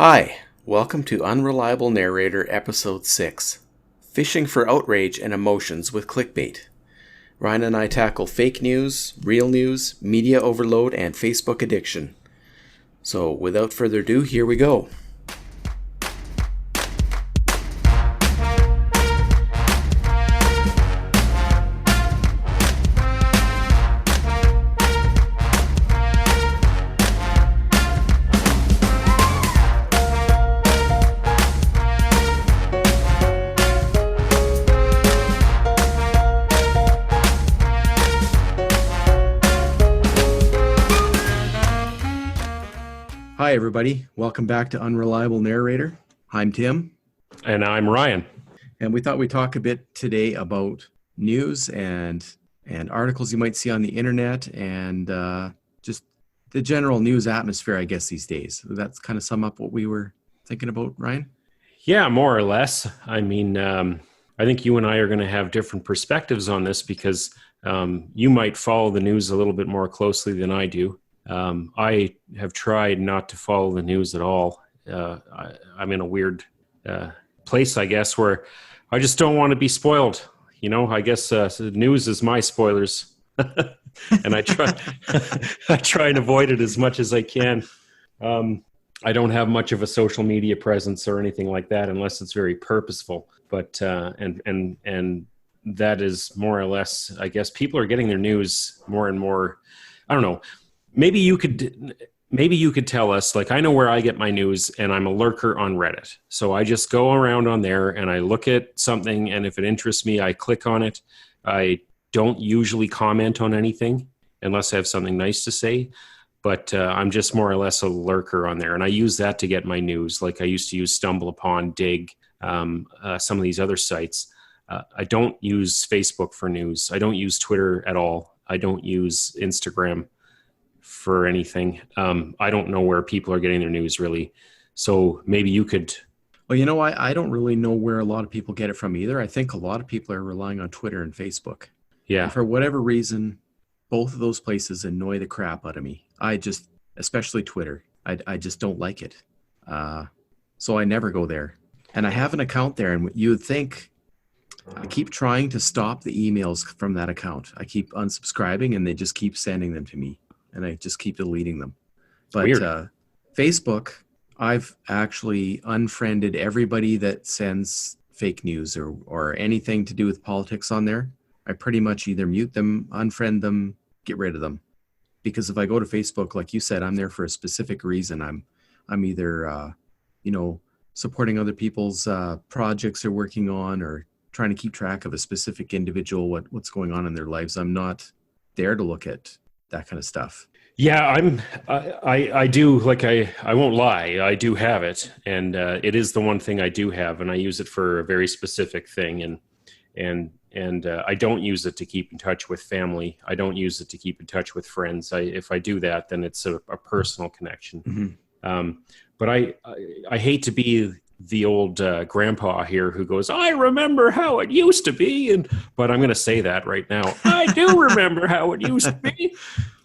Hi, welcome to Unreliable Narrator Episode 6, Fishing for Outrage and Emotions with Clickbait. Ryan and I tackle fake news, real news, media overload, and Facebook addiction. So without further ado, here we go. Hi, everybody. Welcome back to Unreliable Narrator. I'm Tim. And I'm Ryan. And we thought we'd talk a bit today about news and articles you might see on the internet and just the general news atmosphere, I guess, these days. Does that kind of sum up what we were thinking about, Ryan? Yeah, more or less. I mean, I think you and I are going to have different perspectives on this because you might follow the news a little bit more closely than I do. I have tried not to follow the news at all. I'm in a weird place, I guess, where I just don't want to be spoiled. You know, I guess the news is my spoilers, and I try I try and avoid it as much as I can. I don't have much of a social media presence or anything like that, unless it's very purposeful. But and that is more or less, I guess, people are getting their news more and more. I don't know. Maybe you could tell us, like, I know where I get my news, and I'm a lurker on Reddit. So I just go around on there and I look at something, and if it interests me, I click on it. I don't usually comment on anything unless I have something nice to say, but I'm just more or less a lurker on there. And I use that to get my news. Like I used to use StumbleUpon, Dig, some of these other sites. I don't use Facebook for news. I don't use Twitter at all. I don't use Instagram for anything. I don't know where people are getting their news, really. So maybe you could... Well, you know, I don't really know where a lot of people get it from either. I think a lot of people are relying on Twitter and Facebook. Yeah. And for whatever reason, both of those places annoy the crap out of me. Especially Twitter, I just don't like it. So I never go there. And I have an account there, and you would think... I keep trying to stop the emails from that account. I keep unsubscribing, and they just keep sending them to me. And I just keep deleting them. But Facebook, I've actually unfriended everybody that sends fake news or anything to do with politics on there. I pretty much either mute them, unfriend them, get rid of them. Because if I go to Facebook, like you said, I'm there for a specific reason. I'm either supporting other people's projects they're working on, or trying to keep track of a specific individual, what's going on in their lives. I'm not there to look at that kind of stuff. Yeah, I do, like, I won't lie, I do have it, and it is the one thing I do have, and I use it for a very specific thing, and I don't use it to keep in touch with family. I don't use it to keep in touch with friends. If I do that, then it's a personal connection. Mm-hmm. But I hate to be the old grandpa here who goes, I remember how it used to be, but I'm going to say that right now. I do remember how it used to be.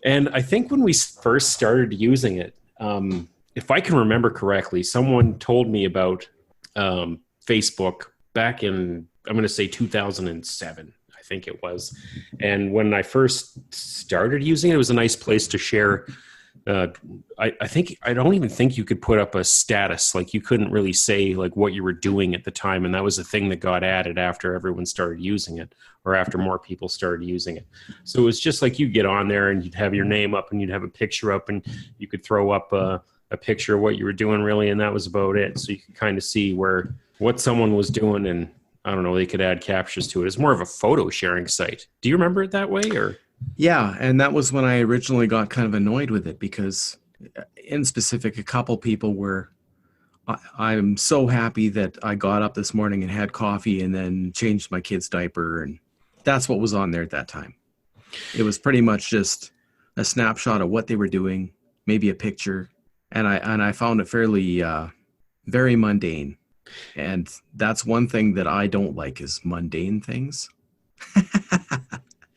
And I think when we first started using it, if I can remember correctly, someone told me about Facebook back in, I'm going to say 2007, I think it was. And when I first started using it, it was a nice place to share. I don't even think you could put up a status. Like, you couldn't really say like what you were doing at the time. And that was a thing that got added after everyone started using it, or after more people started using it. So it was just like, you get on there and you'd have your name up and you'd have a picture up, and you could throw up a picture of what you were doing, really. And that was about it. So you could kind of see what someone was doing, and I don't know, they could add captions to it. It's more of a photo sharing site. Do you remember it that way, or? Yeah, and that was when I originally got kind of annoyed with it, because in specific, a couple people were, I'm so happy that I got up this morning and had coffee and then changed my kid's diaper, and that's what was on there at that time. It was pretty much just a snapshot of what they were doing, maybe a picture, and I found it fairly, very mundane. And that's one thing that I don't like, is mundane things.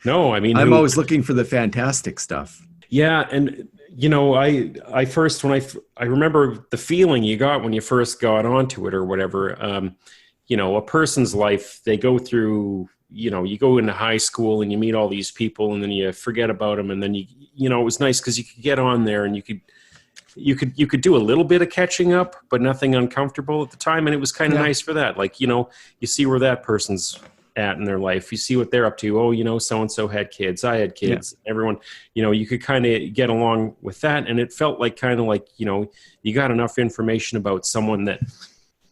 No, I mean, I'm always looking for the fantastic stuff. Yeah, and I first I remember the feeling you got when you first got onto it or whatever. A person's life, they go through. You go into high school and you meet all these people, and then you forget about them, and then it was nice because you could get on there and you could do a little bit of catching up, but nothing uncomfortable at the time, and it was kind of nice for that. Like you see where that person's at in their life. You see what they're up to. Oh, so and so had kids. I had kids. Yeah. Everyone, you could kind of get along with that, and it felt like kind of like you got enough information about someone that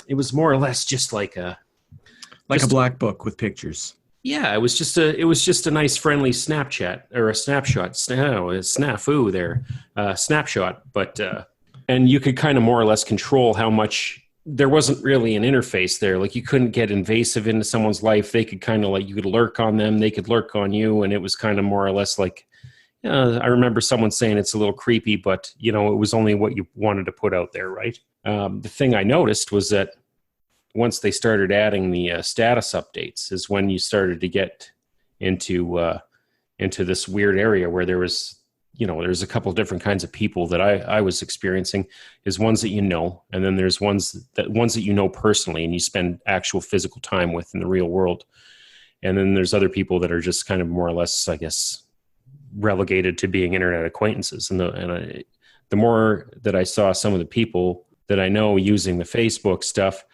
it was more or less just like a black book with pictures. Yeah, it was just a nice friendly Snapchat or a snapshot. A snafu there, snapshot. But and you could kind of more or less control how much. There wasn't really an interface there. Like you couldn't get invasive into someone's life. They could kind of like you could lurk on them. They could lurk on you, and it was kind of more or less like. I remember someone saying it's a little creepy, but it was only what you wanted to put out there, right? The thing I noticed was that. Once they started adding the status updates is when you started to get into this weird area where there's a couple different kinds of people that I was experiencing is ones that and then there's ones that personally and you spend actual physical time with in the real world. And then there's other people that are just kind of more or less, I guess, relegated to being internet acquaintances. And the more that I saw some of the people that I know using the Facebook stuff,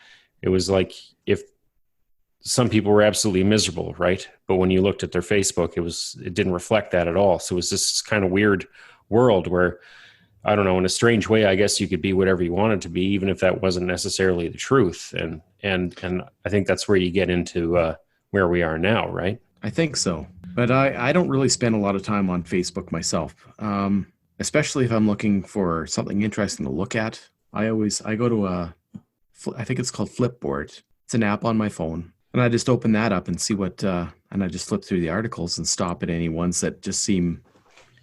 it was like if some people were absolutely miserable, right? But when you looked at their Facebook, it didn't reflect that at all. So it was this kind of weird world where, I don't know, in a strange way, I guess you could be whatever you wanted to be, even if that wasn't necessarily the truth. And I think that's where you get into where we are now, right? I think so. But I don't really spend a lot of time on Facebook myself, especially if I'm looking for something interesting to look at. I go to I think it's called Flipboard. It's an app on my phone. And I just open that up and see and I just flip through the articles and stop at any ones that just seem,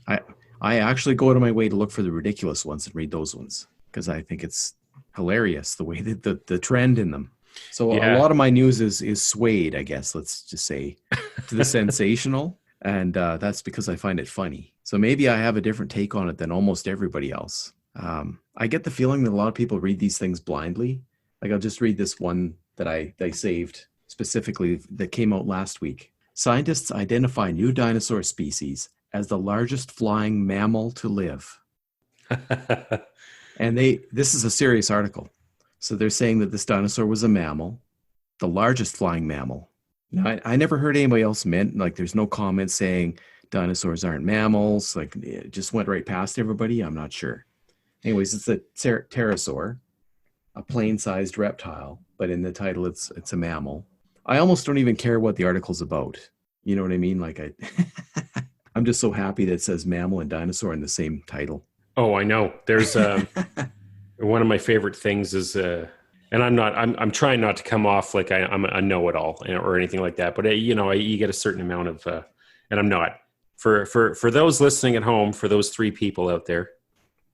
I actually go out of my way to look for the ridiculous ones and read those ones because I think it's hilarious the way that the trend in them. So a lot of my news is swayed, I guess, let's just say, to the sensational. And that's because I find it funny. So maybe I have a different take on it than almost everybody else. I get the feeling that a lot of people read these things blindly. Like I'll just read this one that I saved specifically that came out last week. Scientists identify new dinosaur species as the largest flying mammal to live. And this is a serious article. So they're saying that this dinosaur was a mammal, the largest flying mammal. Now, I never heard anybody else like there's no comment saying dinosaurs aren't mammals. Like it just went right past everybody. I'm not sure. Anyways, it's a pterosaur. A plain-sized reptile, but in the title, it's a mammal. I almost don't even care what the article's about. You know what I mean? Like I'm just so happy that it says mammal and dinosaur in the same title. Oh, I know. There's one of my favorite things is, and I'm trying not to come off like I'm a know-it-all or anything like that. But you get a certain amount of, and I'm not. For those listening at home, for those 3 people out there,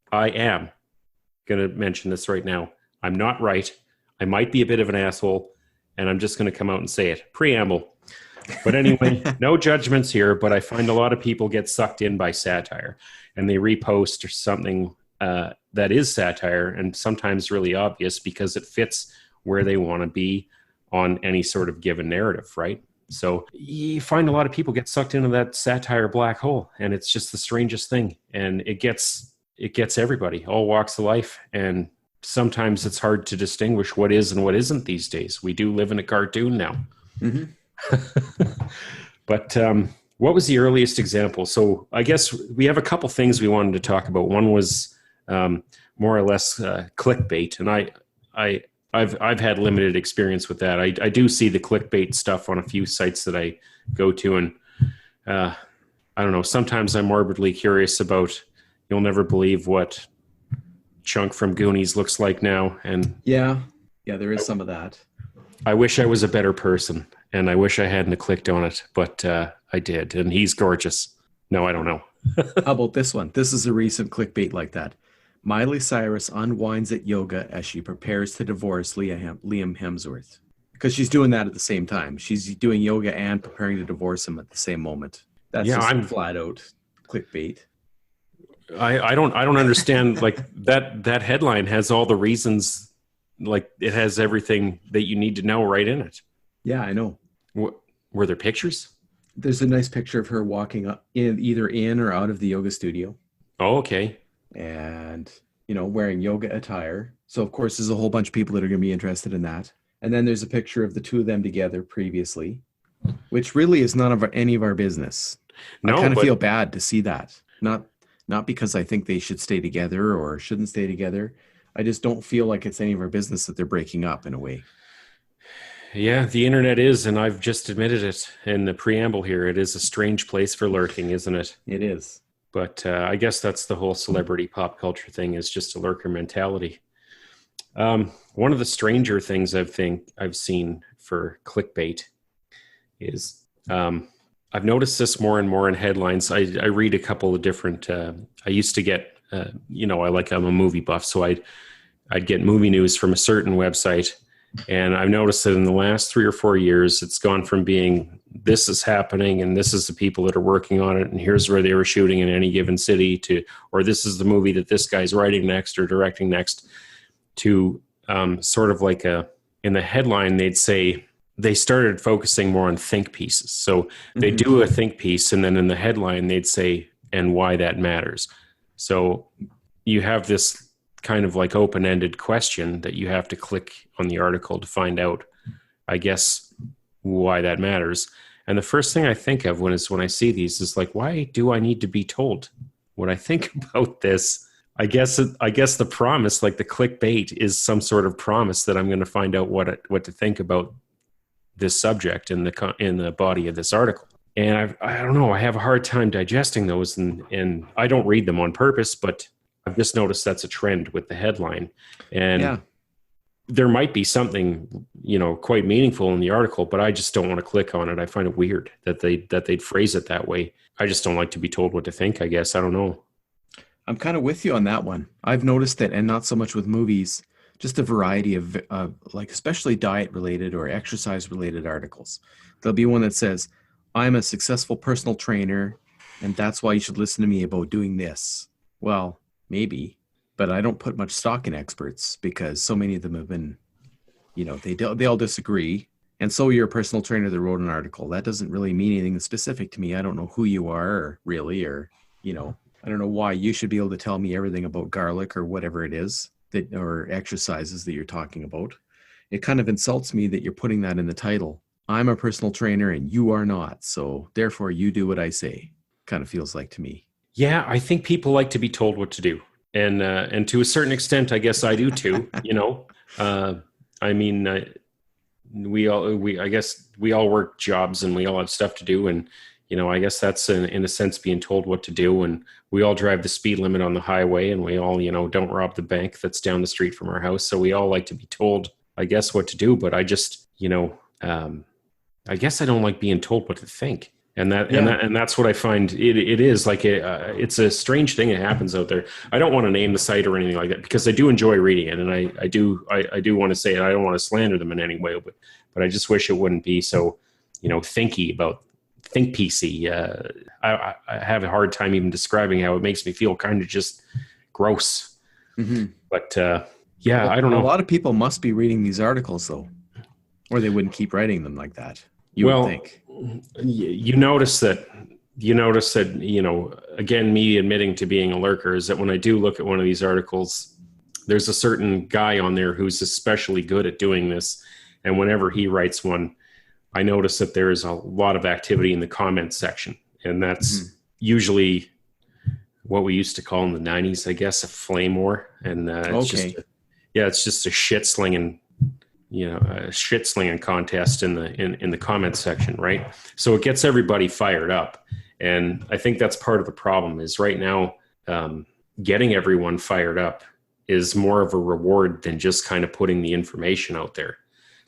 I am going to mention this right now. I'm not right. I might be a bit of an asshole, and I'm just going to come out and say it. Preamble. But anyway, no judgments here, but I find a lot of people get sucked in by satire, and they repost or something that is satire, and sometimes really obvious because it fits where they want to be on any sort of given narrative, right? So you find a lot of people get sucked into that satire black hole, and it's just the strangest thing. And it gets everybody, all walks of life, and sometimes it's hard to distinguish what is and what isn't these days. We do live in a cartoon now. Mm-hmm. But what was the earliest example? So I guess we have a couple things we wanted to talk about. One was more or less clickbait, and I've had limited experience with that. I do see the clickbait stuff on a few sites that I go to, and I don't know. Sometimes I'm morbidly curious about. You'll never believe what Chunk from Goonies looks like now, and yeah, there is some of that. I wish I was a better person, and I wish I hadn't clicked on it, but I did, and he's gorgeous. No, I don't know. How about this one? This is a recent clickbait like that. Miley Cyrus unwinds at yoga as she prepares to divorce Liam Hemsworth, because she's doing that at the same time. She's doing yoga and preparing to divorce him at the same moment. That's just flat out clickbait. I don't understand. Like that headline has all the reasons. Like it has everything that you need to know right in it. Yeah, I know. Were there pictures? There's a nice picture of her walking up either in or out of the yoga studio, Oh, okay. and wearing yoga attire. So of course there's a whole bunch of people that are going to be interested in that. And then there's a picture of the two of them together previously, which really is none of any of our business. I No, kind of but feel bad to see that. Not because I think they should stay together or shouldn't stay together. I just don't feel like it's any of our business that they're breaking up in a way. yeah, the internet is, and I've just admitted it in the preamble here. It is a strange place for lurking, isn't it? It is. But I guess that's the whole celebrity pop culture thing, is just a lurker mentality. One of the stranger things I've seen for clickbait is I've noticed this more and more in headlines. I read a couple of different. I used to get, I'm a movie buff, so I'd get movie news from a certain website, and I've noticed that in the last 3 or 4 years, it's gone from being this is happening and this is the people that are working on it and here's where they were shooting in any given city to, or this is the movie that this guy's writing next or directing next, to sort of like in the headline, they'd say they started focusing more on think pieces. So they do a think piece, and then in the headline, they'd say, and why that matters. So you have this kind of like open-ended question that you have to click on the article to find out, I guess, why that matters. And the first thing I think of when I see these is like, why do I need to be told what I think about this? I guess the promise, like the clickbait, is some sort of promise that I'm going to find out what to think about this subject in the body of this article. And I don't know, I have a hard time digesting those, and I don't read them on purpose, but I've just noticed that's a trend with the headline. And there might be something, quite meaningful in the article, but I just don't want to click on it. I find it weird that they'd phrase it that way. I just don't like to be told what to think, I guess. I don't know. I'm kind of with you on that one. I've noticed that, and not so much with movies, just a variety of like especially diet related or exercise related articles. There'll be one that says, I'm a successful personal trainer, and that's why you should listen to me about doing this. Well, maybe, but I don't put much stock in experts because so many of them have been, they all disagree. And so you're a personal trainer that wrote an article. That doesn't really mean anything specific to me. I don't know who you are or I don't know why you should be able to tell me everything about garlic or whatever it is or exercises that you're talking about. It kind of insults me that you're putting that in the title. I'm a personal trainer and you are not. So therefore you do what I say. Kind of feels like to me. Yeah, I think people like to be told what to do. And to a certain extent, I guess I do too, I mean, I guess we all work jobs and we all have stuff to do. And, I guess that's in a sense being told what to do. And we all drive the speed limit on the highway, and we all, don't rob the bank that's down the street from our house. So we all like to be told, I guess, what to do. But I just, I guess I don't like being told what to think. And that's what I find it is like it's a strange thing that happens out there. I don't want to name the site or anything like that because I do enjoy reading it, and I do want to say it. I don't want to slander them in any way, but I just wish it wouldn't be so thinky about think PC. I have a hard time even describing how it makes me feel kind of just gross. Mm-hmm. But well, I don't know. A lot of people must be reading these articles though, or they wouldn't keep writing them like that. You would think. You notice that, again, me admitting to being a lurker, is that when I do look at one of these articles, there's a certain guy on there who's especially good at doing this. And whenever he writes one, I notice that there is a lot of activity in the comments section. And that's usually what we used to call in the 90s, I guess, a flame war. And it's just a shit slinging contest in the comments section, right? So it gets everybody fired up, and I think that's part of the problem. Is right now getting everyone fired up is more of a reward than just kind of putting the information out there.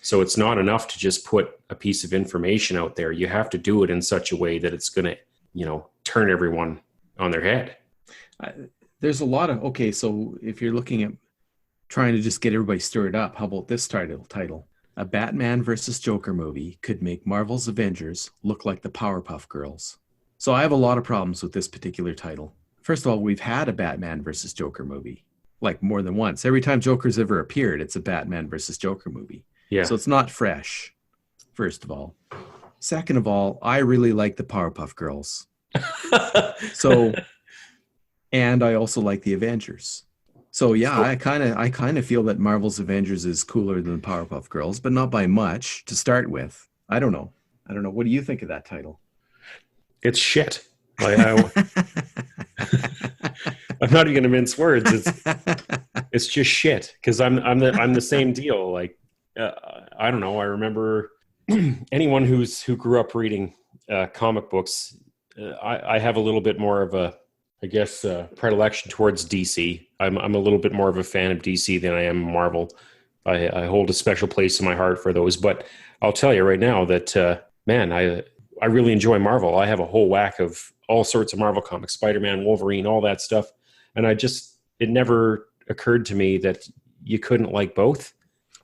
So it's not enough to just put a piece of information out there. You have to do it in such a way that it's going to, turn everyone on their head. There's a lot of so if you're looking at trying to just get everybody stirred up, how about this title? A Batman versus Joker movie could make Marvel's Avengers look like the Powerpuff Girls. So I have a lot of problems with this particular title. First of all, we've had a Batman versus Joker movie, like more than once. Every time Joker's ever appeared, it's a Batman versus Joker movie. Yeah. So it's not fresh, first of all. Second of all, I really like the Powerpuff Girls. So, and I also like the Avengers. So yeah, So I kind of feel that Marvel's Avengers is cooler than Powerpuff Girls, but not by much to start with. I don't know. I don't know. What do you think of that title? it's shit. Like I'm not even going to mince words. It's just shit because I'm the same deal. Like I don't know. I remember anyone who grew up reading comic books. I have a little bit more of a, I guess, predilection towards DC. I'm a little bit more of a fan of DC than I am Marvel. I hold a special place in my heart for those. But I'll tell you right now that man, I really enjoy Marvel. I have a whole whack of all sorts of Marvel comics, Spider-Man, Wolverine, all that stuff. And it never occurred to me that you couldn't like both.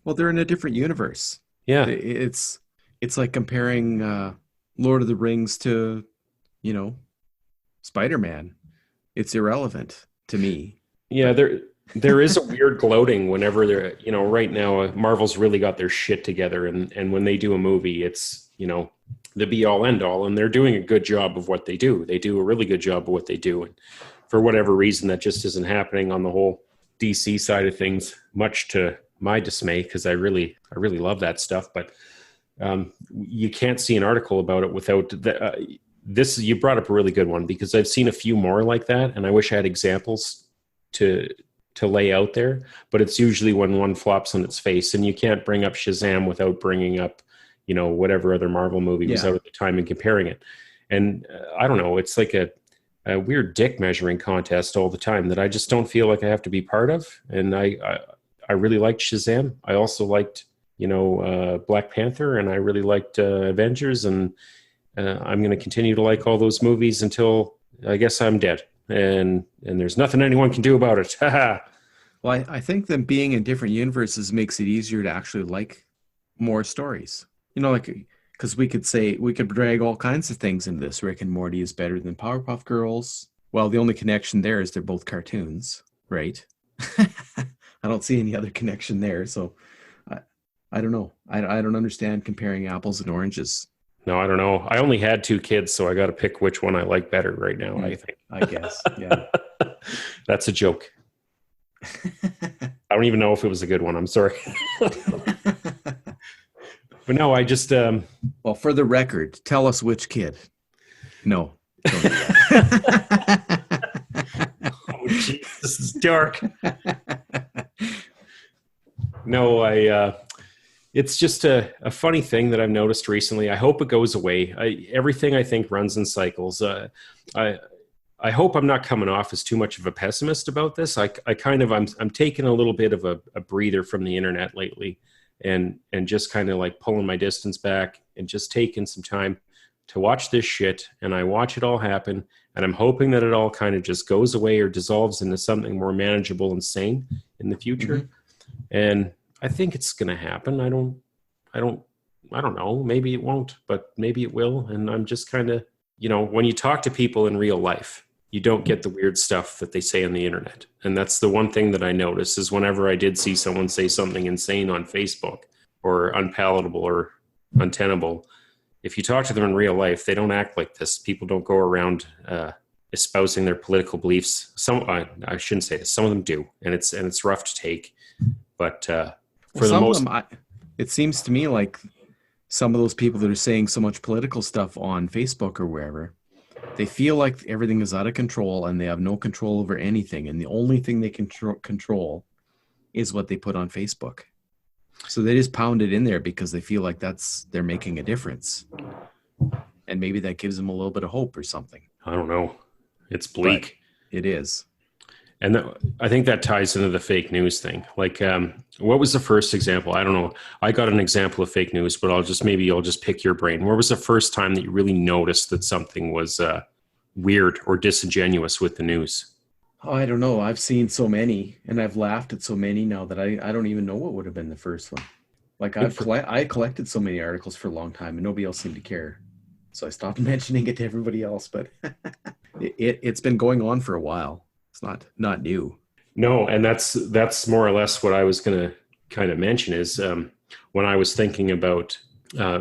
Well, they're in a different universe. Yeah. It's like comparing Lord of the Rings to, Spider-Man. It's irrelevant to me. Yeah, there is a weird gloating whenever they're, right now Marvel's really got their shit together, and when they do a movie, it's, the be all end all, and they're doing a good job of what they do. They do a really good job of what they do, and for whatever reason, that just isn't happening on the whole DC side of things, much to my dismay, because I really love that stuff. But you can't see an article about it without this. You brought up a really good one, because I've seen a few more like that, and I wish I had examples to lay out there. But it's usually when one flops on its face, and you can't bring up Shazam without bringing up, whatever other Marvel movie was out at the time and comparing it. And I don't know, it's like a weird dick measuring contest all the time that I just don't feel like I have to be part of. And I really liked Shazam. I also liked, Black Panther, and I really liked Avengers, and I'm going to continue to like all those movies until I guess I'm dead, and there's nothing anyone can do about it. Well, I think them being in different universes makes it easier to actually like more stories. Because we could drag all kinds of things into this. Rick and Morty is better than Powerpuff Girls. Well, the only connection there is they're both cartoons, right? I don't see any other connection there. So I don't know. I don't understand comparing apples and oranges. No, I don't know. I only had 2 kids, so I got to pick which one I like better right now, I think. I guess, yeah. That's a joke. I don't even know if it was a good one. I'm sorry. But no, I just... Well, for the record, tell us which kid. No. Don't do that. Oh, geez, this is dark. No, it's just a funny thing that I've noticed recently. I hope it goes away. Everything I think runs in cycles. I hope I'm not coming off as too much of a pessimist about this. I'm taking a little bit of a breather from the internet lately, and just kind of like pulling my distance back and just taking some time to watch this shit. And I watch it all happen, and I'm hoping that it all kind of just goes away or dissolves into something more manageable and sane in the future. Mm-hmm. And I think it's going to happen. I don't know. Maybe it won't, but maybe it will. And I'm just kind of, when you talk to people in real life, you don't get the weird stuff that they say on the internet. And that's the one thing that I notice is whenever I did see someone say something insane on Facebook or unpalatable or untenable, if you talk to them in real life, they don't act like this. People don't go around espousing their political beliefs. I shouldn't say this. Some of them do, and it's rough to take. But for the most, it seems to me like some of those people that are saying so much political stuff on Facebook or wherever, they feel like everything is out of control and they have no control over anything. And the only thing they can control is what they put on Facebook. So they just pound it in there because they feel like they're making a difference. And maybe that gives them a little bit of hope or something. I don't know. It's bleak. But it is. And I think that ties into the fake news thing. Like, what was the first example? I don't know. I got an example of fake news, but I'll just pick your brain. Where was the first time that you really noticed that something was weird or disingenuous with the news? Oh, I don't know. I've seen so many, and I've laughed at so many now that I don't even know what would have been the first one. Like I collected so many articles for a long time, and nobody else seemed to care. So I stopped mentioning it to everybody else. But It's been going on for a while. It's not new. No, and that's more or less what I was going to kind of mention is when I was thinking about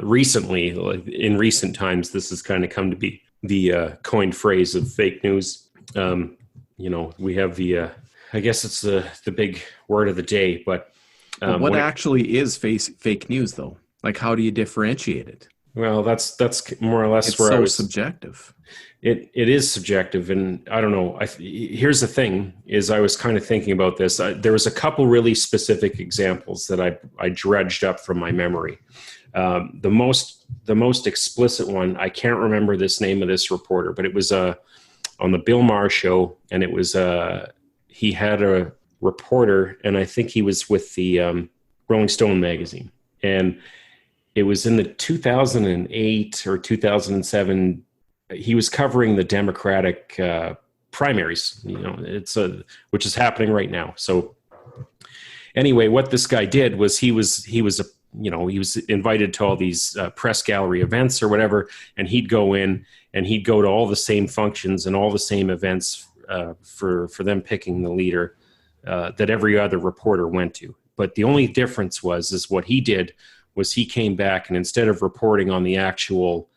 recently, like in recent times, this has kind of come to be the coined phrase of fake news. We have I guess it's the big word of the day, but But what actually is fake news, though? Like, how do you differentiate it? well, that's more or less It's where I so was. subjective. It is subjective, and I don't know. Here's the thing: is I was kind of thinking about this. There was a couple really specific examples that I dredged up from my memory. The most explicit one, I can't remember this name of this reporter, but it was on the Bill Maher show, and it was he had a reporter, and I think he was with the Rolling Stone magazine, and it was in the 2008 or 2007. He was covering the Democratic primaries, which is happening right now. So anyway, what this guy did was he was invited to all these press gallery events or whatever, and he'd go in and he'd go to all the same functions and all the same events for them picking the leader that every other reporter went to. But the only difference is what he did was he came back, and instead of reporting on the actual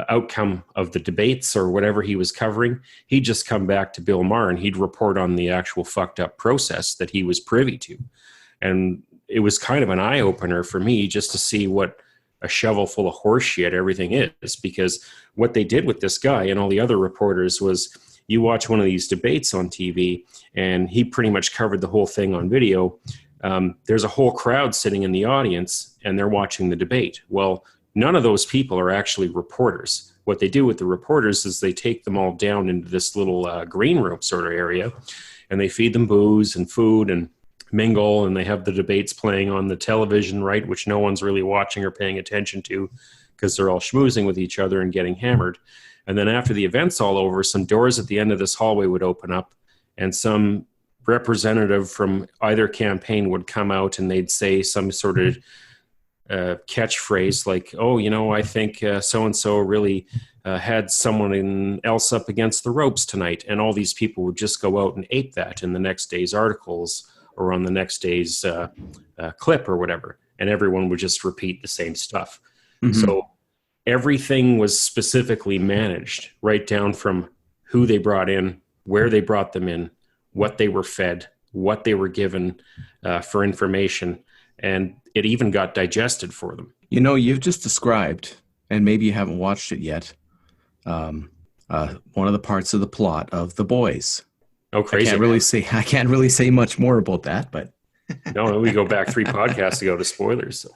outcome of the debates or whatever he was covering, he'd just come back to Bill Maher and he'd report on the actual fucked up process that he was privy to. And it was kind of an eye opener for me just to see what a shovel full of horse shit everything is, because what they did with this guy and all the other reporters was you watch one of these debates on TV and he pretty much covered the whole thing on video. There's a whole crowd sitting in the audience and they're watching the debate. Well, none of those people are actually reporters. What they do with the reporters is they take them all down into this little green room sort of area, and they feed them booze and food and mingle, and they have the debates playing on the television, right, which no one's really watching or paying attention to because they're all schmoozing with each other and getting hammered. And then after the event's all over, some doors at the end of this hallway would open up, and some representative from either campaign would come out and they'd say some sort of catchphrase like, oh, I think so-and-so really had someone else up against the ropes tonight. And all these people would just go out and ape that in the next day's articles or on the next day's clip or whatever. And everyone would just repeat the same stuff. Mm-hmm. So everything was specifically managed right down from who they brought in, where they brought them in, what they were fed, what they were given for information. And it even got digested for them. You've just described, and maybe you haven't watched it yet, one of the parts of the plot of The Boys. Oh, crazy! I can't really say much more about that, but no, we go back 3 podcasts ago to spoilers. So.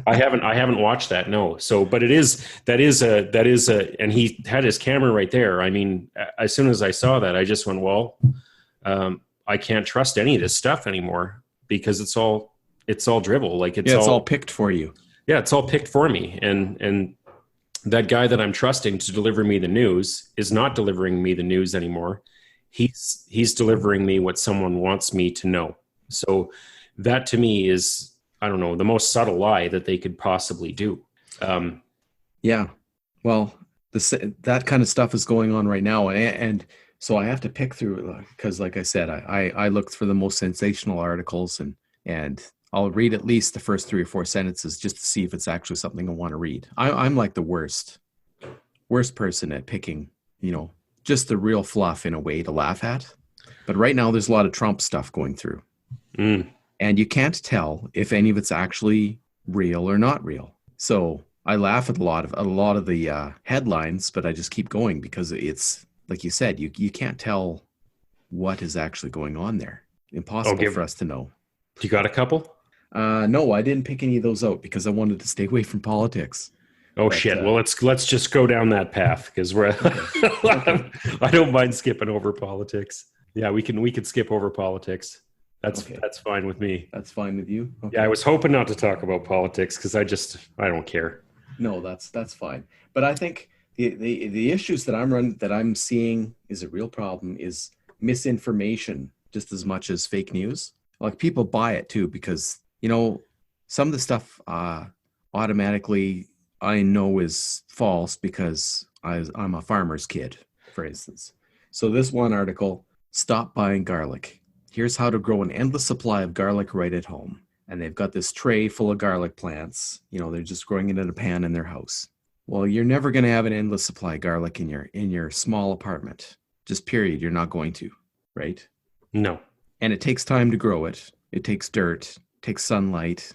I haven't watched that. No. So, but that is a, and he had his camera right there. I mean, as soon as I saw that, I just went, well, I can't trust any of this stuff anymore because it's all drivel. Like it's all picked for you. Yeah, it's all picked for me. And that guy that I'm trusting to deliver me the news is not delivering me the news anymore. He's delivering me what someone wants me to know. So that to me is, I don't know, the most subtle lie that they could possibly do. Yeah. Well, that kind of stuff is going on right now. And so I have to pick through, because like I said, I looked for the most sensational articles and I'll read at least the first 3 or 4 sentences just to see if it's actually something I want to read. I'm like the worst person at picking, just the real fluff in a way to laugh at. But right now there's a lot of Trump stuff going through. And you can't tell if any of it's actually real or not real. So I laugh at a lot of the headlines, but I just keep going because it's, like you said, you can't tell what is actually going on there. Impossible for us to know. You got a couple? No, I didn't pick any of those out because I wanted to stay away from politics. Oh, but, shit. Well, let's just go down that path because we're. Okay. I don't mind skipping over politics. Yeah, we can skip over politics. That's fine with me. That's fine with you. Okay. Yeah, I was hoping not to talk about politics because I don't care. No, that's fine. But I think the issues that I'm seeing is a real problem is misinformation just as much as fake news. Like people buy it too because some of the stuff automatically I know is false because I'm a farmer's kid, for instance. So this one article, stop buying garlic. Here's how to grow an endless supply of garlic right at home. And they've got this tray full of garlic plants. They're just growing it in a pan in their house. Well, you're never going to have an endless supply of garlic in your small apartment. Just period. You're not going to, right? No. And it takes time to grow it. It takes dirt, takes sunlight.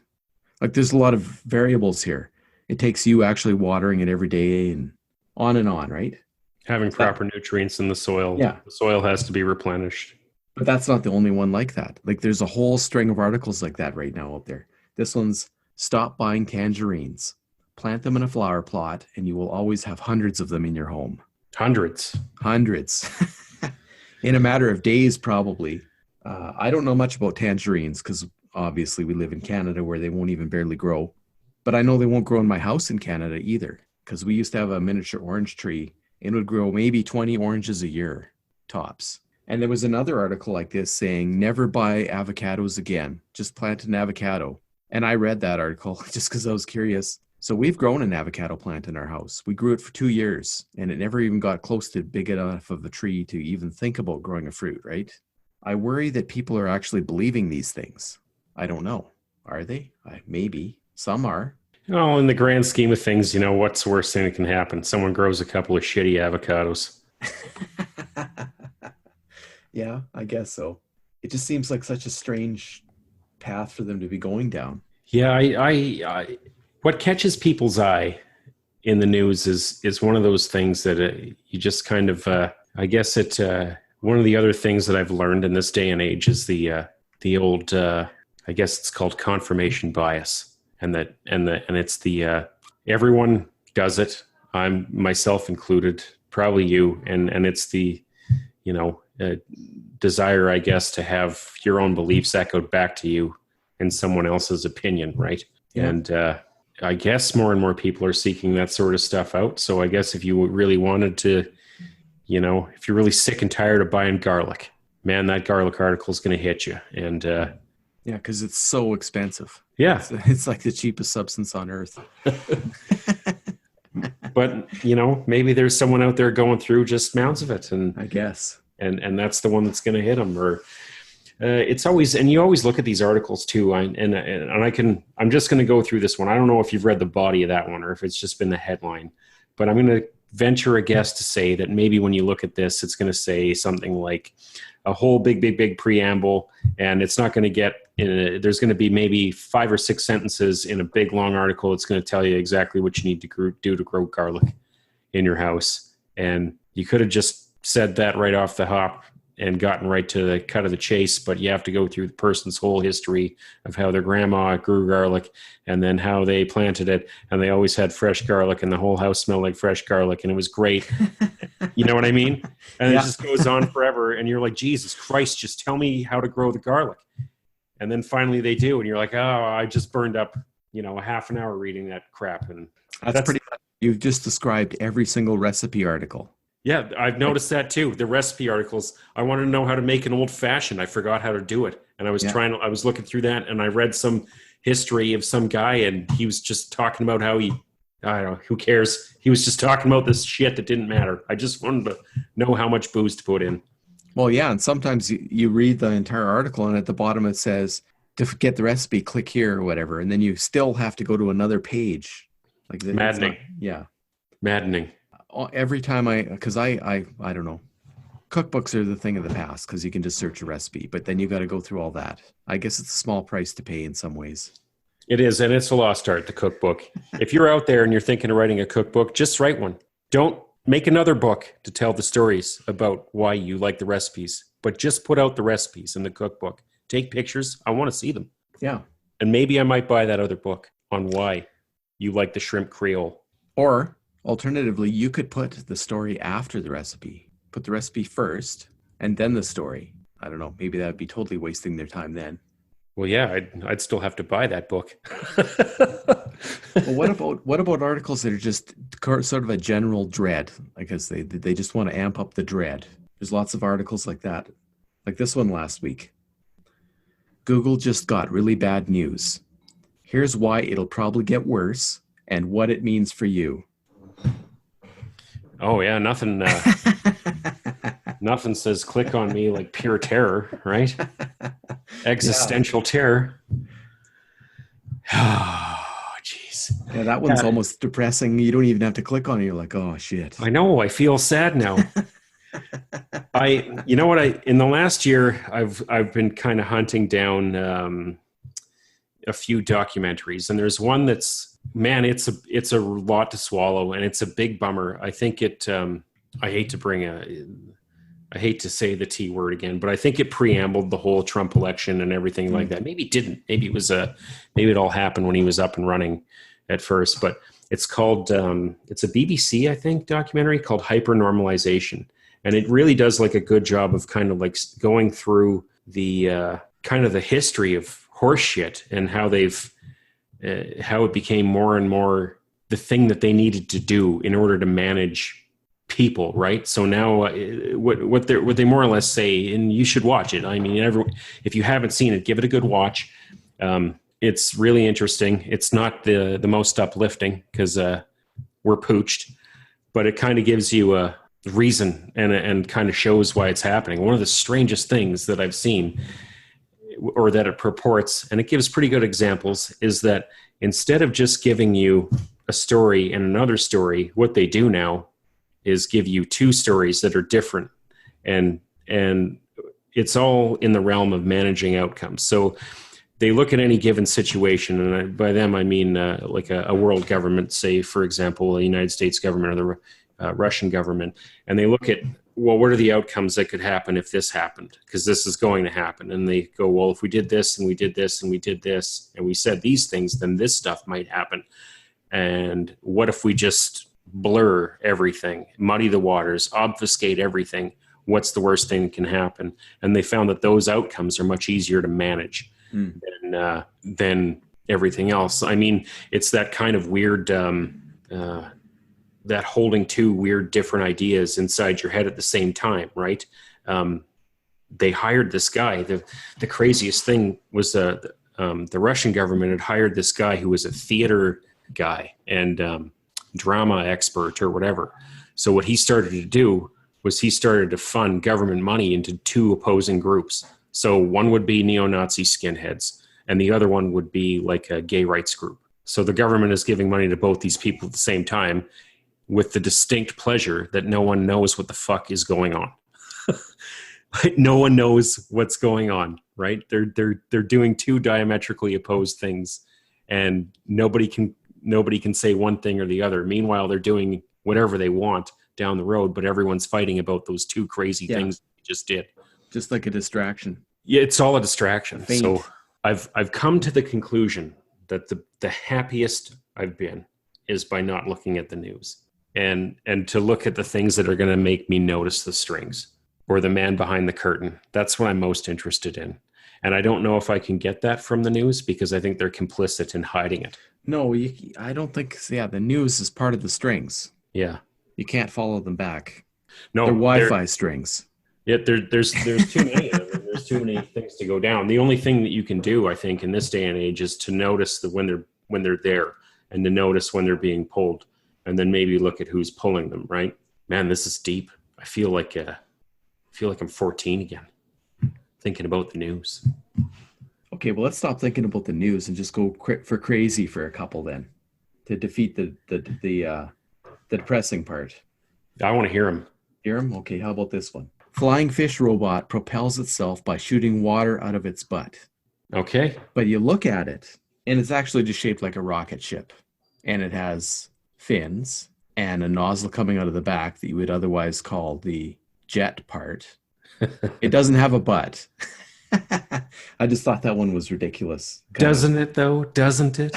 Like there's a lot of variables here. It takes you actually watering it every day and on, right? Having proper nutrients in the soil. Yeah. The soil has to be replenished. But that's not the only one like that. Like there's a whole string of articles like that right now out there. This one's stop buying tangerines. Plant them in a flower plot and you will always have hundreds of them in your home. Hundreds. In a matter of days, probably. I don't know much about tangerines because obviously we live in Canada where they won't even barely grow. But I know they won't grow in my house in Canada either because we used to have a miniature orange tree. It would grow maybe 20 oranges a year, tops. And there was another article like this saying, never buy avocados again. Just plant an avocado. And I read that article just because I was curious. So we've grown an avocado plant in our house. We grew it for 2 years and it never even got close to big enough of a tree to even think about growing a fruit, right? I worry that people are actually believing these things. I don't know. Are they? Maybe. Some are. Oh, in the grand scheme of things, what's the worst thing that can happen? Someone grows a couple of shitty avocados. Yeah, I guess so. It just seems like such a strange path for them to be going down. Yeah, I what catches people's eye in the news is one of those things that you just kind of, I guess one of the other things that I've learned in this day and age is the old, I guess it's called confirmation bias, and it's the everyone does it. I'm myself included, probably you, and it's the desire, I guess, to have your own beliefs echoed back to you in someone else's opinion, right? Yeah. And I guess more and more people are seeking that sort of stuff out. So I guess if you really wanted to, if you're really sick and tired of buying garlic, man, that garlic article is going to hit you. And yeah, because it's so expensive. Yeah. It's like the cheapest substance on earth. But, maybe there's someone out there going through just mounds of it. And I guess. And that's the one that's going to hit them. Or it's always, and you always look at these articles too. I'm just going to go through this one. I don't know if you've read the body of that one or if it's just been the headline, but I'm going to venture a guess to say that maybe when you look at this, it's going to say something like a whole big preamble, and it's not going to get there's going to be maybe 5 or 6 sentences in a big long article. It's going to tell you exactly what you need to do to grow garlic in your house. And you could have just said that right off the hop and gotten right to the cut of the chase, but you have to go through the person's whole history of how their grandma grew garlic and then how they planted it, and they always had fresh garlic and the whole house smelled like fresh garlic and it was great. You know what I mean? And yeah. It just goes on forever and you're like, Jesus Christ, just tell me how to grow the garlic. And then finally they do, and you're like, oh, I just burned up, a half an hour reading that crap. And that's pretty much, you've just described every single recipe article. Yeah, I've noticed that too. The recipe articles. I wanted to know how to make an old fashioned. I forgot how to do it. And I was looking through that, and I read some history of some guy, and he was just talking about how I don't know, who cares? He was just talking about this shit that didn't matter. I just wanted to know how much booze to put in. Well, yeah, and sometimes you read the entire article, and at the bottom it says, to get the recipe, click here or whatever, and then you still have to go to another page. Like maddening. Yeah. Maddening. Every time because I don't know, cookbooks are the thing of the past because you can just search a recipe, but then you got to go through all that. I guess it's a small price to pay in some ways. It is, and it's a lost art, the cookbook. If you're out there and you're thinking of writing a cookbook, just write one. Don't make another book to tell the stories about why you like the recipes, but just put out the recipes in the cookbook. Take pictures. I want to see them. Yeah. And maybe I might buy that other book on why you like the shrimp Creole. Or alternatively, you could put the story after the recipe. Put the recipe first and then the story. I don't know. Maybe that would be totally wasting their time then. Well, yeah, I'd still have to buy that book. Well, what about articles that are just sort of a general dread? I guess they just want to amp up the dread. There's lots of articles like that. Like this one last week. Google just got really bad news. Here's why it'll probably get worse and what it means for you. Oh yeah, nothing. Nothing says click on me like pure terror, right? Yeah. Existential terror. Oh, jeez. Yeah, that one's Yeah, almost depressing. You don't even have to click on it. You're like, oh shit. I know. I feel sad now. You know what? In the last year, I've been kind of hunting down a few documentaries, and there's one that's, man, it's a lot to swallow, and it's a big bummer. I think I hate to I hate to say the T word again, but I think it preambled the whole Trump election and everything like that. Maybe it didn't. Maybe maybe it all happened when he was up and running at first. But it's called it's a BBC, I think, documentary called Hypernormalization, and it really does like a good job of kind of like going through the kind of the history of horse shit and how how it became more and more the thing that they needed to do in order to manage people, right? So now what they more or less say, and you should watch it. I mean, if you haven't seen it, give it a good watch. It's really interesting. It's not the most uplifting because we're pooched, but it kind of gives you a reason and kind of shows why it's happening. One of the strangest things that I've seen, or that it purports, and it gives pretty good examples, is that instead of just giving you a story and another story, what they do now is give you two stories that are different, and it's all in the realm of managing outcomes. So they look at any given situation, and by them I mean like a world government, say for example the United States government or the Russian government, and they look at, well, what are the outcomes that could happen if this happened? Because this is going to happen. And they go, well, if we did this and we did this and we did this and we said these things, then this stuff might happen. And what if we just blur everything, muddy the waters, obfuscate everything? What's the worst thing that can happen? And they found that those outcomes are much easier to manage than everything else. I mean, it's that kind of weird, that holding two weird different ideas inside your head at the same time, right? They hired this guy. The craziest thing was the Russian government had hired this guy who was a theater guy and drama expert or whatever. So what he started to do was he started to fund government money into two opposing groups. So one would be neo-Nazi skinheads, and the other one would be like a gay rights group. So the government is giving money to both these people at the same time, with the distinct pleasure that no one knows what the fuck is going on. No one knows what's going on, right? They're doing two diametrically opposed things, and nobody can say one thing or the other. Meanwhile, they're doing whatever they want down the road, but everyone's fighting about those two crazy things they just did. Just like a distraction. Yeah, it's all a distraction. Faint. So I've come to the conclusion that the happiest I've been is by not looking at the news. And to look at the things that are going to make me notice the strings or the man behind the curtain. That's what I'm most interested in. And I don't know if I can get that from the news because I think they're complicit in hiding it. No, I don't think. Yeah, the news is part of the strings. Yeah, you can't follow them back. No, they're Wi-Fi strings. Yeah, there's too many of them. There's too many things to go down. The only thing that you can do, I think, in this day and age, is to notice that when they're there, and to notice when they're being pulled. And then maybe look at who's pulling them, right? Man, this is deep. I feel like I'm 14 again, thinking about the news. Okay, well, let's stop thinking about the news and just go for crazy for a couple then, to defeat the depressing part. I want to hear them. Hear them? Okay, how about this one? Flying fish robot propels itself by shooting water out of its butt. Okay. But you look at it, and it's actually just shaped like a rocket ship, and it has fins and a nozzle coming out of the back that you would otherwise call the jet part. It doesn't have a butt. I just thought that one was ridiculous. Doesn't it though? Doesn't it?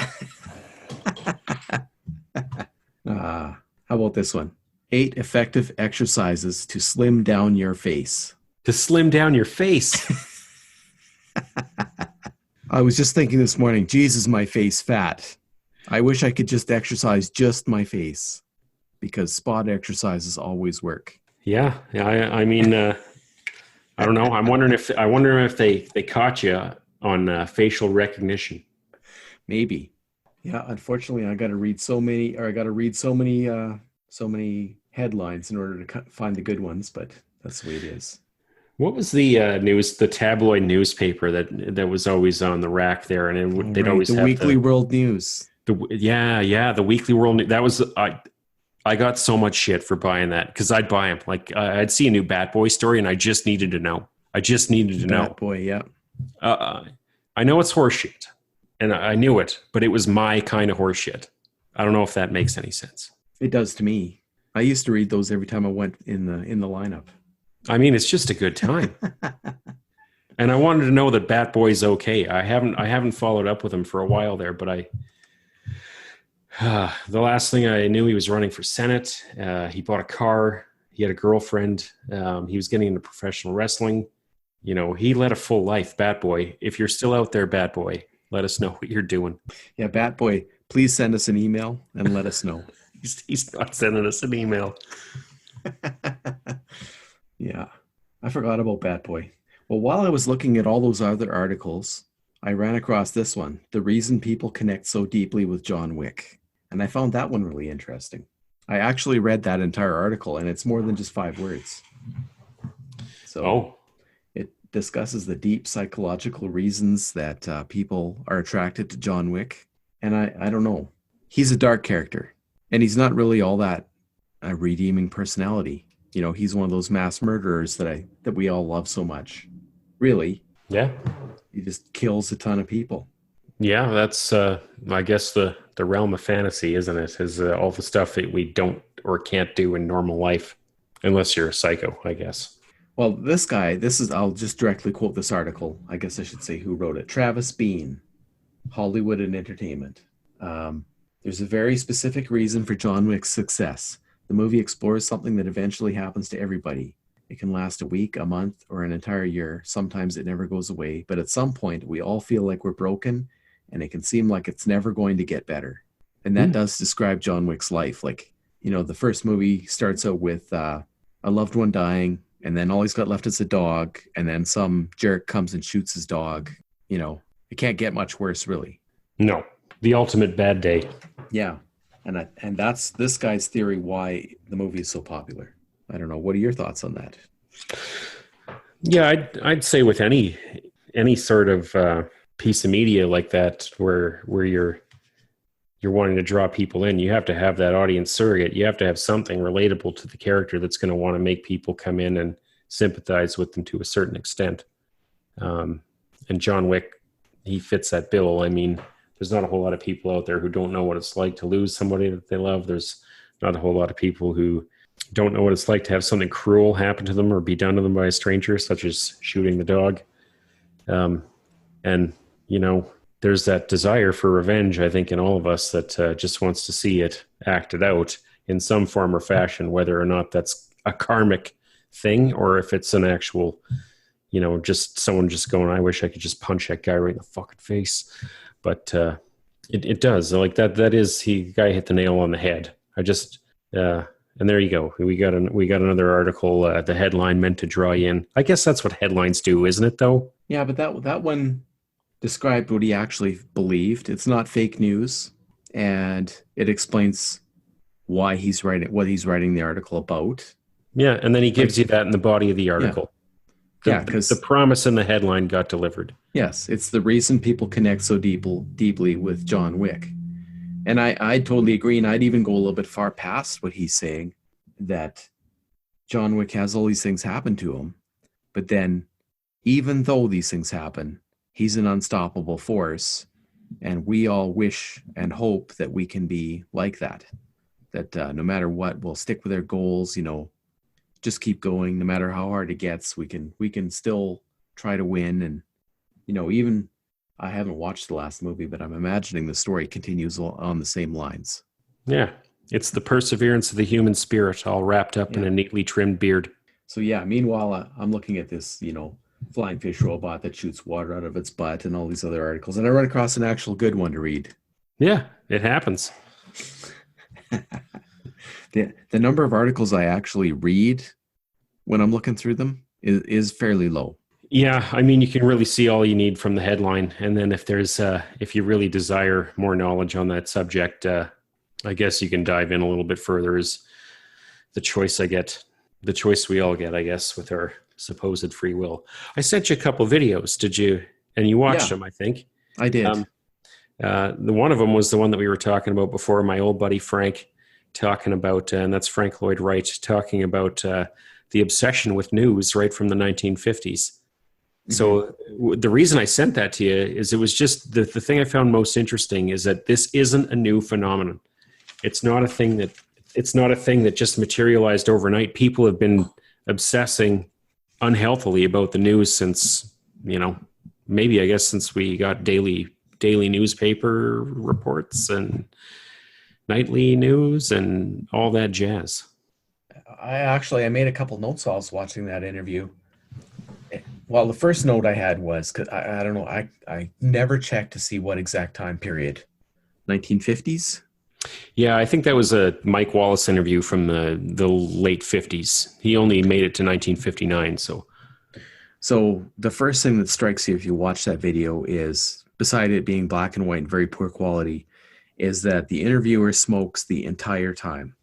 How about this one? 8 effective exercises to slim down your face. To slim down your face? I was just thinking this morning, Jesus, my face fat. I wish I could just exercise just my face, because spot exercises always work. Yeah. I mean, I don't know. I'm wondering if they caught you on facial recognition. Maybe. Yeah. Unfortunately, I got to read so many headlines in order to find the good ones, but that's the way it is. What was the the tabloid newspaper that was always on the rack there, and they'd Right, always the have Weekly World News. the Weekly World. That was I got so much shit for buying that because I'd buy them. Like I'd see a new Bat Boy story, and I just needed to know. I just needed to know. Bat Boy, yeah. I know it's horseshit, and I knew it, but it was my kind of horseshit. I don't know if that makes any sense. It does to me. I used to read those every time I went in the lineup. I mean, it's just a good time. And I wanted to know that Bat Boy's okay. I haven't followed up with him for a while there, but the last thing I knew, he was running for Senate. He bought a car. He had a girlfriend. He was getting into professional wrestling. You know, he led a full life, Bat Boy. If you're still out there, Bat Boy, let us know what you're doing. Yeah, Bat Boy, please send us an email and let us know. He's not sending us an email. Yeah, I forgot about Bat Boy. Well, while I was looking at all those other articles, I ran across this one, The Reason People Connect So Deeply with John Wick. And I found that one really interesting. I actually read that entire article, and it's more than just 5 words. So it discusses the deep psychological reasons that people are attracted to John Wick. And I don't know. He's a dark character, and he's not really all that a redeeming personality. You know, he's one of those mass murderers that we all love so much. Really. Yeah. He just kills a ton of people. Yeah, that's I guess the realm of fantasy, isn't it? Is all the stuff that we don't or can't do in normal life, unless you're a psycho, I guess. Well, this guy, I'll just directly quote this article. I guess I should say who wrote it. Travis Bean, Hollywood and Entertainment. There's a very specific reason for John Wick's success. The movie explores something that eventually happens to everybody. It can last a week, a month, or an entire year. Sometimes it never goes away, but at some point we all feel like we're broken, and it can seem like it's never going to get better. And that does describe John Wick's life. Like, you know, the first movie starts out with a loved one dying, and then all he's got left is a dog, and then some jerk comes and shoots his dog. You know, it can't get much worse, really. No, the ultimate bad day. Yeah. And that's this guy's theory why the movie is so popular. I don't know. What are your thoughts on that? Yeah, I'd say with any sort of piece of media like that, where you're wanting to draw people in, you have to have that audience surrogate. You have to have something relatable to the character that's going to want to make people come in and sympathize with them to a certain extent. And John Wick, he fits that bill. I mean, there's not a whole lot of people out there who don't know what it's like to lose somebody that they love. There's not a whole lot of people who don't know what it's like to have something cruel happen to them or be done to them by a stranger, such as shooting the dog. And, you know, there's that desire for revenge, I think, in all of us that just wants to see it acted out in some form or fashion, whether or not that's a karmic thing or if it's an actual, you know, just someone just going, I wish I could just punch that guy right in the fucking face. But it does. Like that is, the guy hit the nail on the head. And there you go. We got another article, the headline meant to draw you in. I guess that's what headlines do, isn't it, though? Yeah, but that one described what he actually believed. It's not fake news, and it explains why he's writing what he's writing the article about. Yeah, and then he gives you that in the body of the article. Yeah, because the promise in the headline got delivered. Yes, it's the reason people connect so deeply with John Wick. And I totally agree, and I'd even go a little bit far past what he's saying, that John Wick has all these things happen to him, but then even though these things happen, he's an unstoppable force, and we all wish and hope that we can be like that, no matter what, we'll stick with our goals, you know, just keep going, no matter how hard it gets, we can still try to win. And, you know, even I haven't watched the last movie, but I'm imagining the story continues on the same lines. Yeah. It's the perseverance of the human spirit all wrapped up in a neatly trimmed beard. So yeah, meanwhile, I'm looking at this, you know, flying fish robot that shoots water out of its butt and all these other articles. And I run across an actual good one to read. Yeah, it happens. The number of articles I actually read when I'm looking through them is fairly low. Yeah, I mean, you can really see all you need from the headline. And then if you really desire more knowledge on that subject, I guess you can dive in a little bit further. the choice the choice we all get, I guess, with our supposed free will. I sent you a couple of videos. Did you? And you watched Yeah, them, I think. I did. The one of them was the one that we were talking about before. My old buddy Frank talking about, and that's Frank Lloyd Wright talking about the obsession with news right from the 1950s. So the reason I sent that to you is it was just the thing I found most interesting is that this isn't a new phenomenon. It's not a thing that just materialized overnight. People have been obsessing unhealthily about the news since, maybe I guess since we got daily newspaper reports and nightly news and all that jazz. I made a couple notes while I was watching that interview. Well, the first note I had was, because I don't know, I never checked to see what exact time period. 1950s? Yeah, I think that was a Mike Wallace interview from the late 50s. He only made it to 1959. So the first thing that strikes you if you watch that video is, beside it being black and white and very poor quality, is that the interviewer smokes the entire time.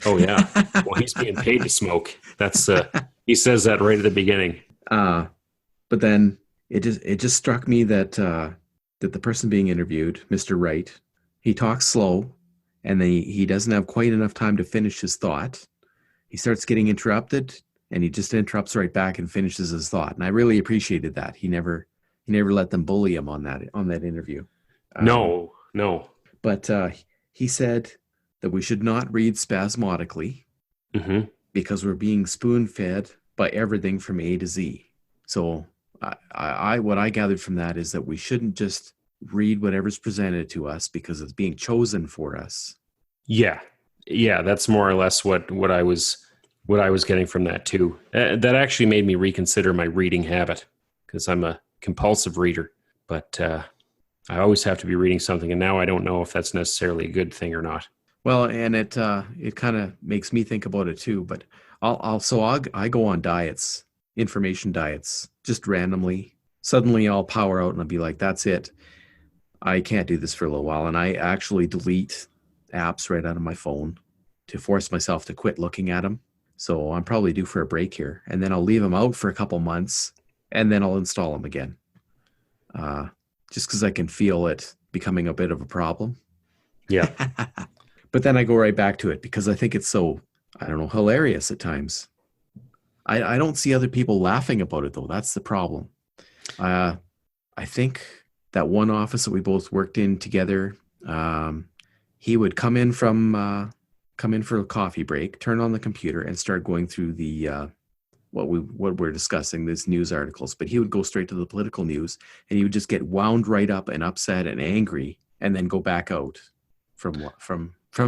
Oh, yeah. Well, he's being paid to smoke. That's he says that right at the beginning. But then it just struck me that the person being interviewed, Mr. Wright, he talks slow, and then he doesn't have quite enough time to finish his thought. He starts getting interrupted, and he just interrupts right back and finishes his thought. And I really appreciated that. He never let them bully him on that interview. No. But he said that we should not read spasmodically because we're being spoon-fed by everything from A to Z. So I what I gathered from that is that we shouldn't just read whatever's presented to us because it's being chosen for us. Yeah, that's more or less what I was getting from that too. That actually made me reconsider my reading habit because I'm a compulsive reader, but I always have to be reading something, and now I don't know if that's necessarily a good thing or not. Well, and it kind of makes me think about it too. But I go on diets, information diets, just randomly. Suddenly, I'll power out and I'll be like, "That's it. I can't do this for a little while," and I actually delete apps right out of my phone to force myself to quit looking at them. So I'm probably due for a break here, and then I'll leave them out for a couple months, and then I'll install them again. Just because I can feel it becoming a bit of a problem. Yeah. But then I go right back to it because I think it's so, I don't know, hilarious at times. I don't see other people laughing about it, though. That's the problem. I think that one office that we both worked in together, he would come in for a coffee break, turn on the computer, and start going through the what we're discussing, these news articles. But he would go straight to the political news, and he would just get wound right up and upset and angry, and then go back out from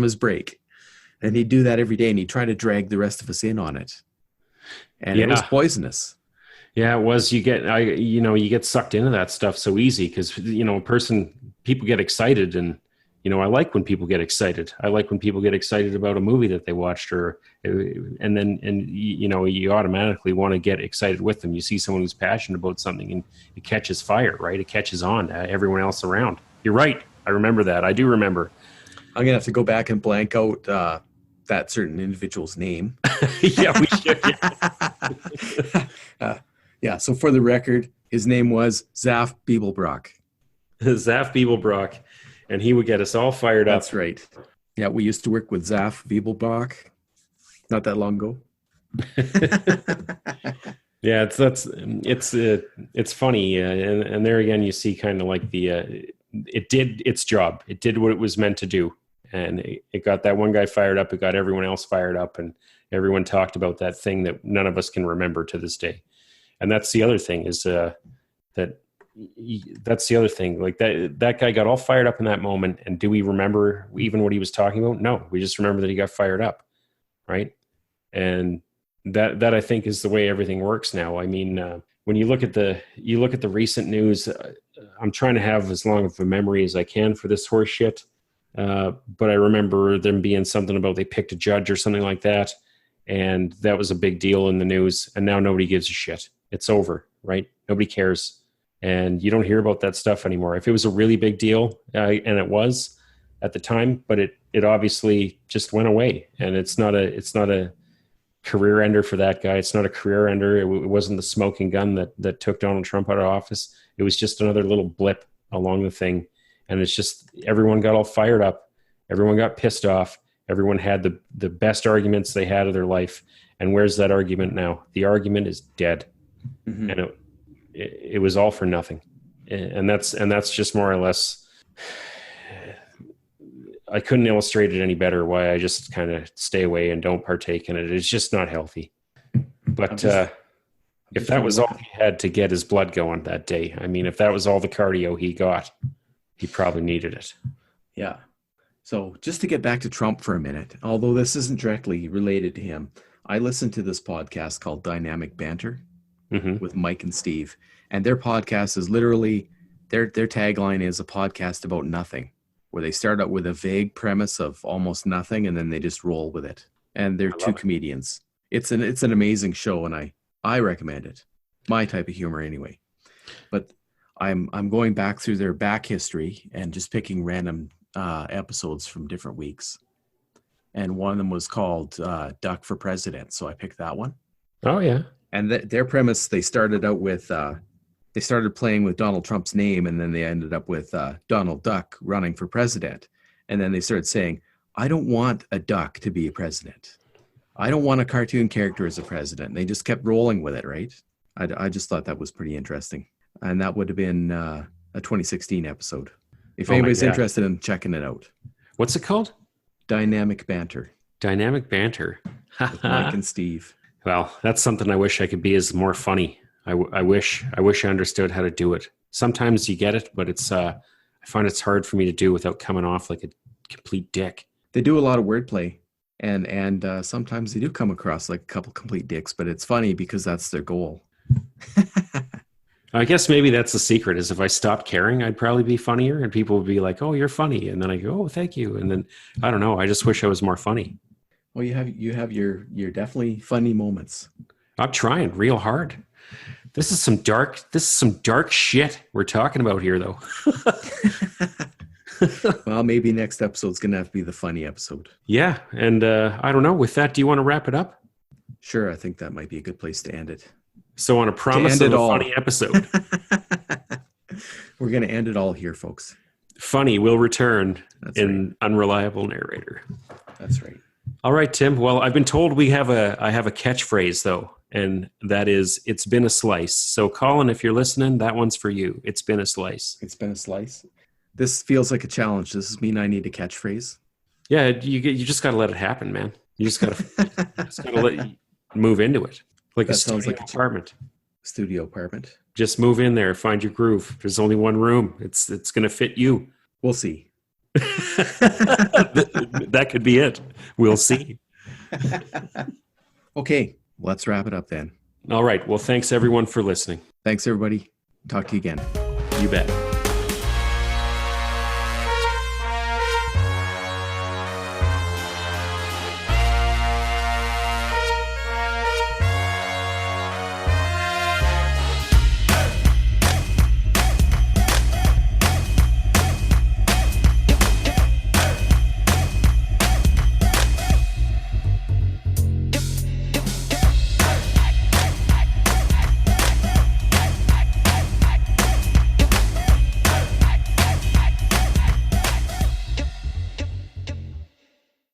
his break. And he'd do that every day, and he'd try to drag the rest of us in on it. And it was poisonous. Yeah, it was. You get sucked into that stuff so easy because, people get excited, and, I like when people get excited. I like when people get excited about a movie that they watched, you automatically want to get excited with them. You see someone who's passionate about something and it catches fire, right? It catches on everyone else around. You're right. I remember that. I do remember. I'm going to have to go back and blank out that certain individual's name. Yeah, we should. Yeah, so for the record, his name was Zaf Beeblebrock. Zaf Beeblebrock, and he would get us all fired up. That's right. Yeah, we used to work with Zaf Beeblebrock not that long ago. Yeah, it's funny, and there again, you see kind of like it did its job. It did what it was meant to do. And it got that one guy fired up. It got everyone else fired up. And everyone talked about that thing that none of us can remember to this day. And that's the other thing is that's the other thing. Like that guy got all fired up in that moment. And do we remember even what he was talking about? No, we just remember that he got fired up. Right. And that I think is the way everything works now. I mean, when you look at the recent news, I'm trying to have as long of a memory as I can for this horse shit. But I remember them being something about they picked a judge or something like that. And that was a big deal in the news. And now nobody gives a shit. It's over, right? Nobody cares. And you don't hear about that stuff anymore. If it was a really big deal, and it was at the time, but it it obviously just went away, and it's not a career ender for that guy. It's not a career ender. It wasn't the smoking gun that took Donald Trump out of office. It was just another little blip along the thing. And it's just, everyone got all fired up. Everyone got pissed off. Everyone had the best arguments they had of their life. And where's that argument now? The argument is dead. Mm-hmm. And it was all for nothing. And that's just more or less, I couldn't illustrate it any better why I just kind of stay away and don't partake in it. It's just not healthy. But if that was all he had to get his blood going that day, I mean, if that was all the cardio he got, he probably needed it. Yeah. So just to get back to Trump for a minute, although this isn't directly related to him, I listened to this podcast called Dynamic Banter with Mike and Steve. And their podcast is literally, their tagline is a podcast about nothing, where they start out with a vague premise of almost nothing, and then they just roll with it. And they're two comedians. It's an amazing show, and I recommend it. My type of humor anyway. But I'm going back through their back history and just picking random episodes from different weeks. And one of them was called Duck for President. So I picked that one. Oh, yeah. And their premise, they started out with, they started playing with Donald Trump's name, and then they ended up with Donald Duck running for president. And then they started saying, I don't want a duck to be a president. I don't want a cartoon character as a president. And they just kept rolling with it, right? I just thought that was pretty interesting. And that would have been a 2016 episode. If anybody's interested in checking it out. What's it called? Dynamic Banter. Dynamic Banter. With Mike and Steve. Well, that's something I wish I could be, is more funny. I wish I understood how to do it. Sometimes you get it, but it's I find it's hard for me to do without coming off like a complete dick. They do a lot of wordplay, and sometimes they do come across like a couple complete dicks, but it's funny because that's their goal. I guess maybe that's the secret, is if I stopped caring, I'd probably be funnier, and people would be like, oh, you're funny. And then I go, oh, thank you. And then, I don't know, I just wish I was more funny. Well, you have your definitely funny moments. I'm trying real hard. This is some dark shit we're talking about here, though. Well, maybe next episode's going to have to be the funny episode. Yeah. And I don't know. With that, do you want to wrap it up? Sure. I think that might be a good place to end it. So on a promise of a funny episode. We're going to end it all here, folks. Funny will return in Unreliable Narrator. That's right. All right, Tim. Well, I've been told I have a catchphrase, though, and that is, it's been a slice. So, Colin, if you're listening, that one's for you. It's been a slice. It's been a slice. This feels like a challenge. Does this mean I need a catchphrase? Yeah, you just got to let it happen, man. You just got to let it move into it. Like that sounds like apartment. Studio apartment. Just move in there, find your groove. There's only one room. It's going to fit you. We'll see. That could be it. We'll see. Okay, let's wrap it up then. All right. Well, thanks everyone for listening. Thanks everybody. Talk to you again. You bet.